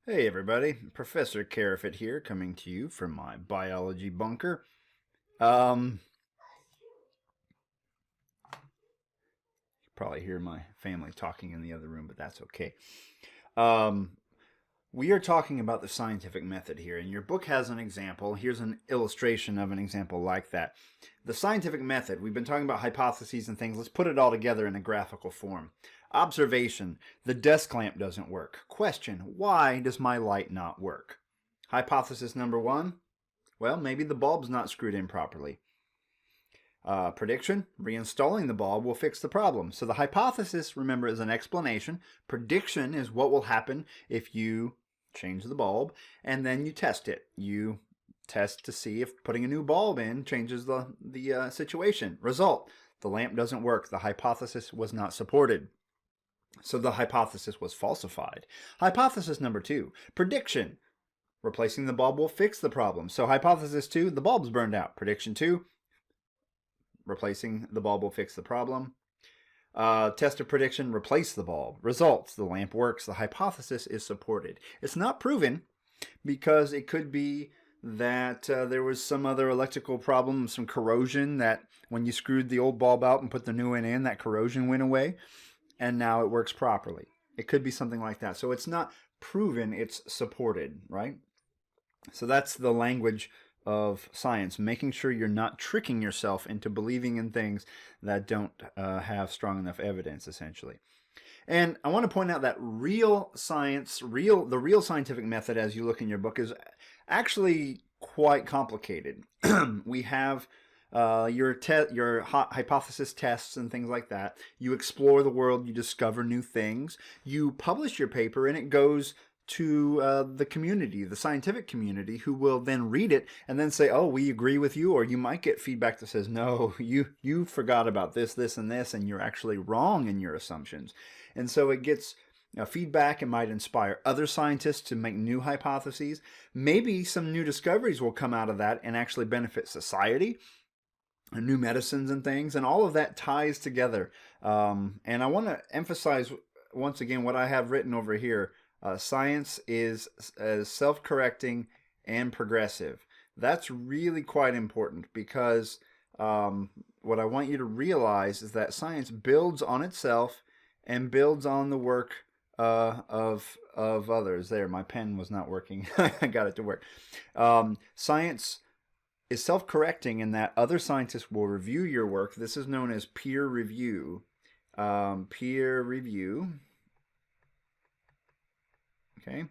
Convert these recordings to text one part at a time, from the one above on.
Hey everybody, Professor Carafit here, coming to you from my biology bunker. You probably hear my family talking in the other room, but that's okay. Um, we are talking about the scientific method here, and your book has an example. Here's an illustration of an example like that. The scientific method, we've been talking about hypotheses and things. Let's put it all together in a graphical form. Observation, the desk lamp doesn't work. Question, why does my light not work? Hypothesis number one, well, maybe the bulb's not screwed in properly. Prediction, reinstalling the bulb will fix the problem. So the hypothesis, remember, is an explanation. Prediction is what will happen if you change the bulb, and then you test it. You test to see if putting a new bulb in changes the situation. Result, the lamp doesn't work. The hypothesis was not supported. So the hypothesis was falsified. Hypothesis number two, prediction. Replacing the bulb will fix the problem. So hypothesis two, the bulb's burned out. Prediction two, replacing the bulb will fix the problem. Test of prediction, replace the bulb. Results, the lamp works. The hypothesis is supported. It's not proven because it could be that there was some other electrical problem, some corrosion, that when you screwed the old bulb out and put the new one in, that corrosion went away and now it works properly. It could be something like that. So it's not proven, it's supported, right? So that's the language of science, making sure you're not tricking yourself into believing in things that don't have strong enough evidence, essentially. And I want to point out that real science, the real scientific method, as you look in your book, is actually quite complicated. We have your hypothesis tests and things like that. You explore the world, you discover new things, you publish your paper, and it goes to the community, the scientific community, who will then read it and then say, "Oh, we agree with you," or you might get feedback that says, "No, you forgot about this, this, and this, and you're actually wrong in your assumptions." And so it gets feedback. It might inspire other scientists to make new hypotheses. Maybe some new discoveries will come out of that and actually benefit society, new medicines and things, and all of that ties together. And I want to emphasize once again what I have written over here. Science is self-correcting and progressive. That's really quite important because what I want you to realize is that science builds on itself and builds on the work of others. There, my pen was not working. I got it to work. Science is self-correcting in that other scientists will review your work. This is known as peer review. Peer review. Okay.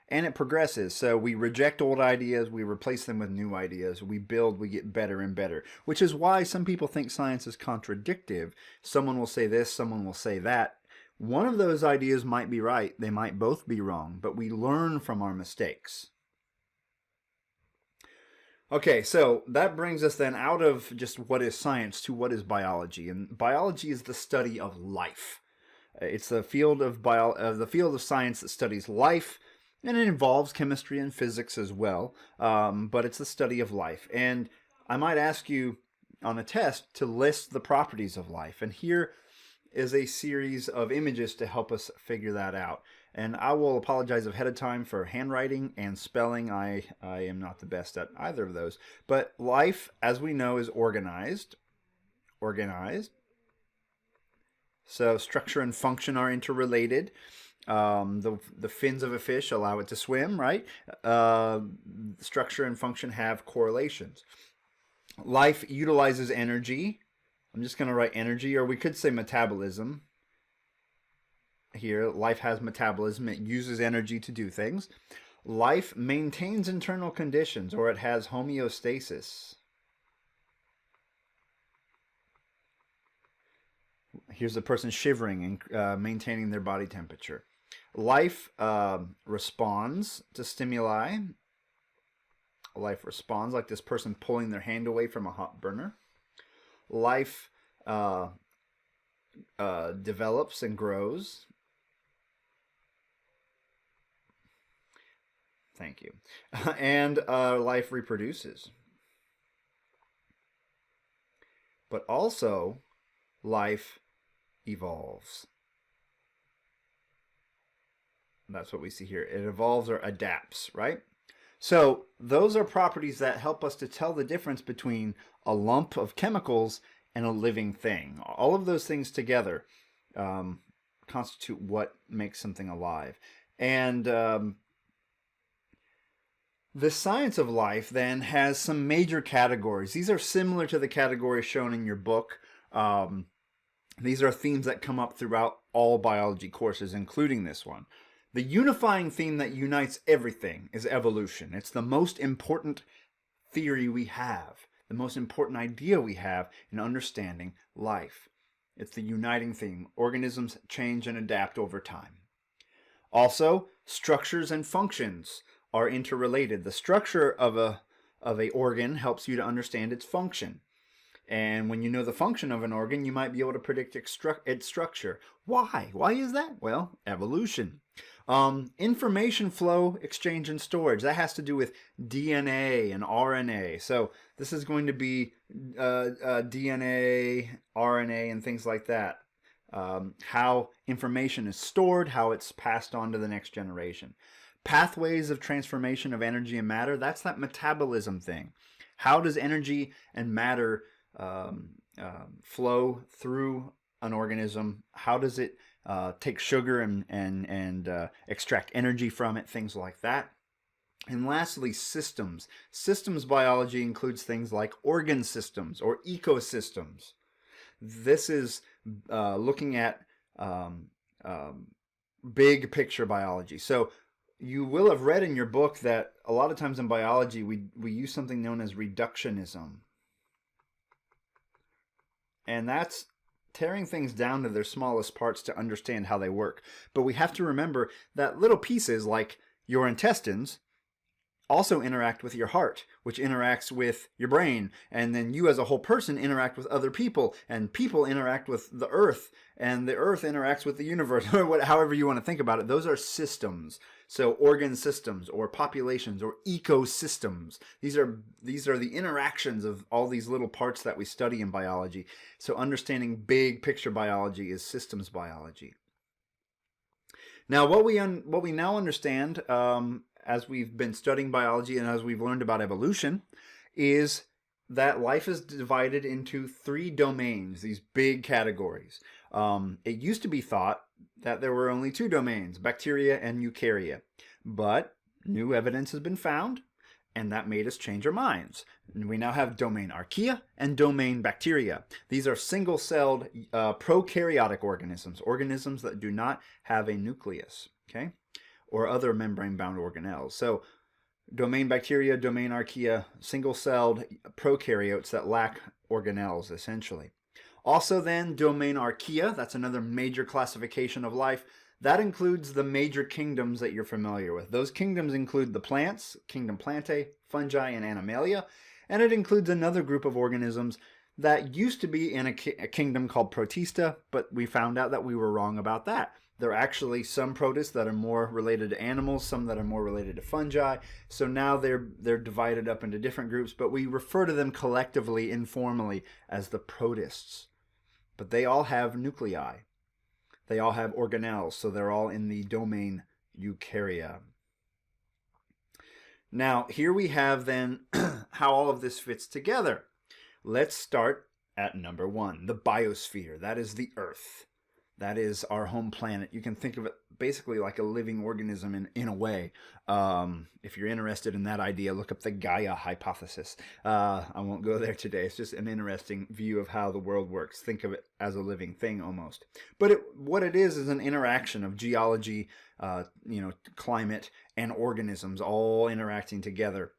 And it progresses. So we reject old ideas, we replace them with new ideas, we build, we get better and better, which is why some people think science is contradictive. Someone will say this, someone will say that. One of those ideas might be right, they might both be wrong, but we learn from our mistakes. Okay, so that brings us then out of just what is science to what is biology. And biology is the study of life. It's the field of science that studies life, and it involves chemistry and physics as well. But it's the study of life. And I might ask you on a test to list the properties of life. And here is a series of images to help us figure that out. And I will apologize ahead of time for handwriting and spelling. I am not the best at either of those. But life, as we know, is organized. Organized. So structure and function are interrelated. The fins of a fish allow it to swim, right? Structure and function have correlations. Life utilizes energy. I'm just going to write energy, or we could say metabolism. Here, life has metabolism. It uses energy to do things. Life maintains internal conditions, or it has homeostasis. Here's a person shivering and maintaining their body temperature. Life responds to stimuli. Life responds like this person pulling their hand away from a hot burner. Life develops and grows. Thank you. And life reproduces. But also, life evolves. That's what we see here. It evolves or adapts, right? So those are properties that help us to tell the difference between a lump of chemicals and a living thing. All of those things together constitute what makes something alive. And the science of life then has some major categories. These are similar to the categories shown in your book. These are themes that come up throughout all biology courses, including this one. The unifying theme that unites everything is evolution. It's the most important theory we have, the most important idea we have in understanding life. It's the uniting theme. Organisms change and adapt over time. Also, structures and functions are interrelated. The structure of a organ helps you to understand its function. And when you know the function of an organ, you might be able to predict its structure. Why? Why is that? Well, evolution. Information flow, exchange, and storage. That has to do with DNA and RNA. So this is going to be DNA, RNA, and things like that. How information is stored, how it's passed on to the next generation. Pathways of transformation of energy and matter. That's that metabolism thing. How does energy and matter flow through an organism? How does it take sugar and extract energy from it? Things like that. And lastly, systems. Systems biology includes things like organ systems or ecosystems. This is looking at big picture biology. So you will have read in your book that a lot of times in biology we use something known as reductionism. And that's tearing things down to their smallest parts to understand how they work. But we have to remember that little pieces like your intestines also interact with your heart, which interacts with your brain. And then you as a whole person interact with other people, and people interact with the earth, and the earth interacts with the universe, or however you want to think about it. Those are systems. So organ systems or populations or ecosystems. These are the interactions of all these little parts that we study in biology. So understanding big picture biology is systems biology. Now what we now understand as we've been studying biology and as we've learned about evolution is that life is divided into 3 domains, these big categories. It used to be thought that there were only 2 domains, bacteria and eukarya. But new evidence has been found, and that made us change our minds. And we now have domain archaea and domain bacteria. These are single-celled prokaryotic organisms, organisms that do not have a nucleus, okay, or other membrane-bound organelles. So domain bacteria, domain archaea, single-celled prokaryotes that lack organelles, essentially. Also then, domain archaea, that's another major classification of life. That includes the major kingdoms that you're familiar with. Those kingdoms include the plants, kingdom Plantae, fungi, and Animalia. And it includes another group of organisms that used to be in a kingdom called Protista, but we found out that we were wrong about that. There are actually some protists that are more related to animals, some that are more related to fungi. So now they're divided up into different groups, but we refer to them collectively, informally, as the protists. But they all have nuclei. They all have organelles, so they're all in the domain eukarya. Now, here we have then how all of this fits together. Let's start at number 1, the biosphere. That is the Earth. That is our home planet. You can think of it basically like a living organism in a way. If you're interested in that idea, look up the Gaia hypothesis. I won't go there today. It's just an interesting view of how the world works. Think of it as a living thing almost. But what it is an interaction of geology, climate, and organisms all interacting together.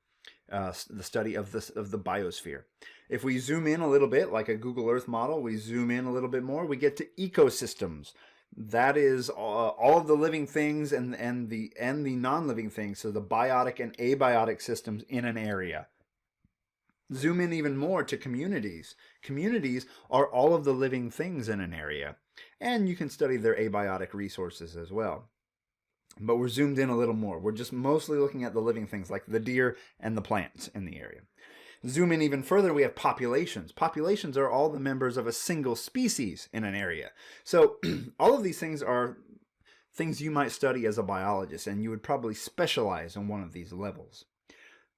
The study of the biosphere. If we zoom in a little bit, like a Google Earth model, we zoom in a little bit more, we get to ecosystems. That is all of the living things and the non-living things, so the biotic and abiotic systems in an area. Zoom in even more to communities. Communities are all of the living things in an area, and you can study their abiotic resources as well. But we're zoomed in a little more. We're just mostly looking at the living things like the deer and the plants in the area. Zoom in even further, we have populations. Populations are all the members of a single species in an area. So all of these things are things you might study as a biologist, and you would probably specialize in one of these levels.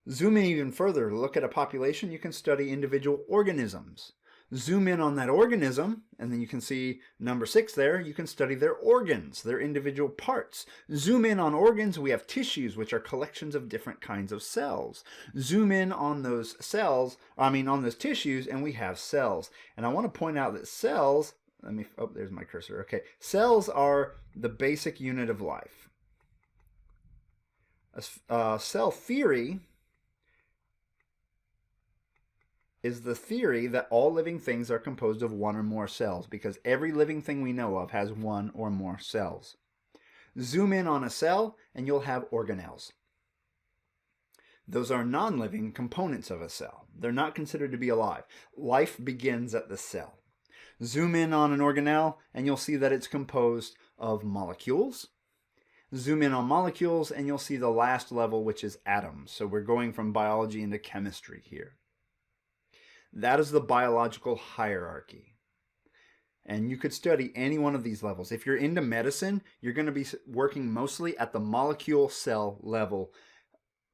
Zoom in even further, look at a population, you can study individual organisms. Zoom in on that organism, and then you can see number 6 there, you can study their organs, their individual parts. Zoom in on organs, we have tissues, which are collections of different kinds of cells. Zoom in on those cells, on those tissues, and we have cells. And I want to point out that cells, there's my cursor, okay. Cells are the basic unit of life. Cell theory is the theory that all living things are composed of one or more cells, because every living thing we know of has one or more cells. Zoom in on a cell and you'll have organelles. Those are non-living components of a cell. They're not considered to be alive. Life begins at the cell. Zoom in on an organelle and you'll see that it's composed of molecules. Zoom in on molecules and you'll see the last level, which is atoms. So we're going from biology into chemistry here. That is the biological hierarchy. And you could study any one of these levels. If you're into medicine, you're going to be working mostly at the molecule cell level,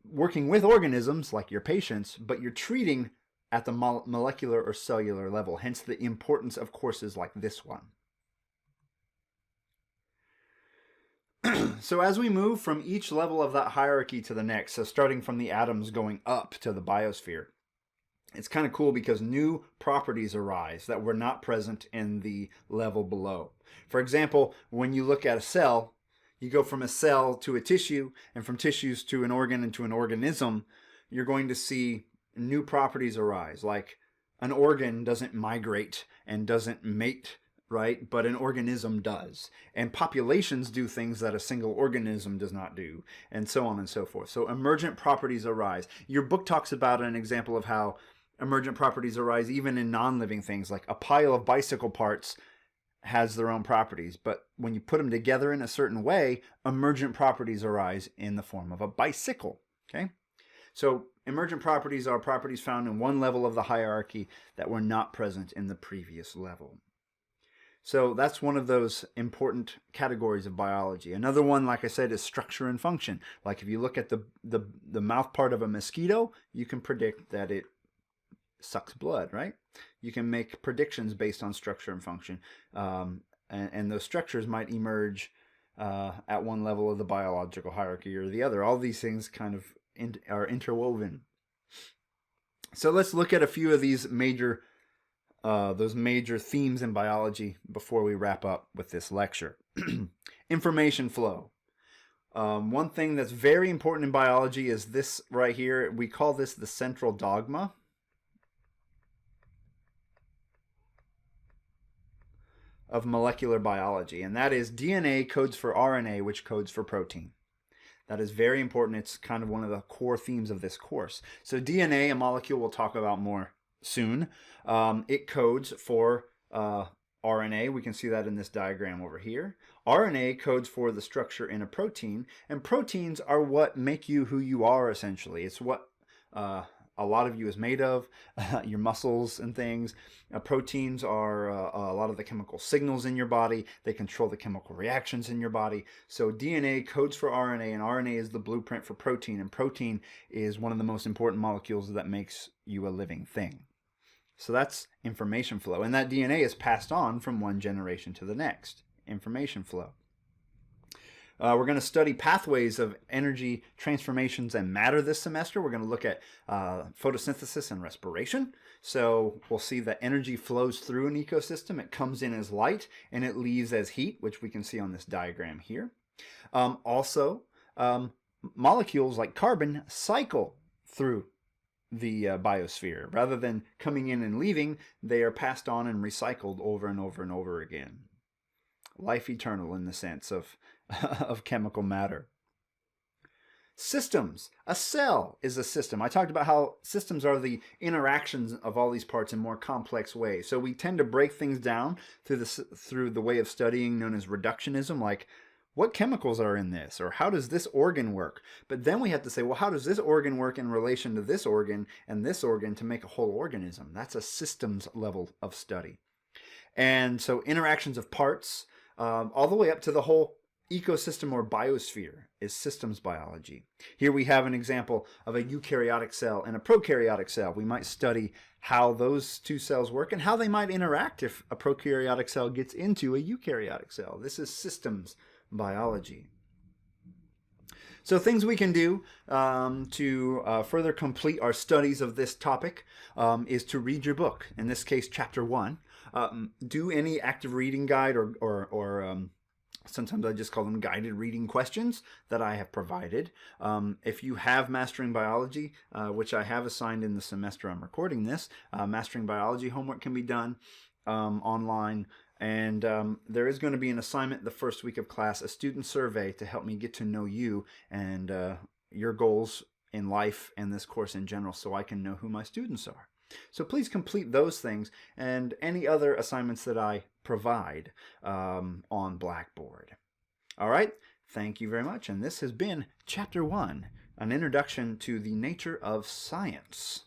working with organisms like your patients, but you're treating at the molecular or cellular level, hence the importance of courses like this one. So as we move from each level of that hierarchy to the next, so starting from the atoms going up to the biosphere, it's kind of cool because new properties arise that were not present in the level below. For example, when you look at a cell, you go from a cell to a tissue, and from tissues to an organ and to an organism, you're going to see new properties arise, like an organ doesn't migrate and doesn't mate, right? But an organism does. And populations do things that a single organism does not do, and so on and so forth. So emergent properties arise. Your book talks about an example of how emergent properties arise even in non-living things, like a pile of bicycle parts has their own properties, but when you put them together in a certain way, emergent properties arise in the form of a bicycle. Okay, so emergent properties are properties found in one level of the hierarchy that were not present in the previous level. So that's one of those important categories of biology. Another one, like I said, is structure and function. Like if you look at the mouth part of a mosquito, you can predict that it sucks blood, right? You can make predictions based on structure and function, and those structures might emerge at one level of the biological hierarchy or the other. All these things kind of are interwoven. So let's look at a few of these major themes in biology before we wrap up with this lecture. Information flow. One thing that's very important in biology is this right here. We call this the central dogma. Of molecular biology, and that is DNA codes for RNA, which codes for protein. That is very important. It's kind of one of the core themes of this course. So DNA, a molecule we'll talk about more soon, it codes for RNA. We can see that in this diagram over here. RNA codes for the structure in a protein, and proteins are what make you who you are, essentially. It's what a lot of you is made of, your muscles and things. Proteins are a lot of the chemical signals in your body. They control the chemical reactions in your body. So DNA codes for RNA, and RNA is the blueprint for protein, and protein is one of the most important molecules that makes you a living thing. So that's information flow, and that DNA is passed on from one generation to the next. Information flow. We're going to study pathways of energy transformations and matter this semester. We're going to look at photosynthesis and respiration. So we'll see that energy flows through an ecosystem. It comes in as light and it leaves as heat, which we can see on this diagram here. Also, molecules like carbon cycle through the biosphere. Rather than coming in and leaving, they are passed on and recycled over and over and over again. Life eternal in the sense of chemical matter. Systems. A cell is a system. I talked about how systems are the interactions of all these parts in more complex ways. So we tend to break things down through the way of studying known as reductionism, like what chemicals are in this, or how does this organ work? But then we have to say, well, how does this organ work in relation to this organ and this organ to make a whole organism? That's a systems level of study. And so interactions of parts, all the way up to the whole ecosystem or biosphere is systems biology. Here we have an example of a eukaryotic cell and a prokaryotic cell. We might study how those two cells work and how they might interact if a prokaryotic cell gets into a eukaryotic cell. This is systems biology. So things we can do to further complete our studies of this topic is to read your book, in this case chapter 1. Do any active reading guide or sometimes I just call them guided reading questions that I have provided. If you have Mastering Biology, which I have assigned in the semester I'm recording this, Mastering Biology homework can be done online. And there is going to be an assignment the first week of class, a student survey to help me get to know you and your goals in life and this course in general so I can know who my students are. So please complete those things and any other assignments that I provide on Blackboard. All right, thank you very much. And this has been Chapter 1, an introduction to the nature of science.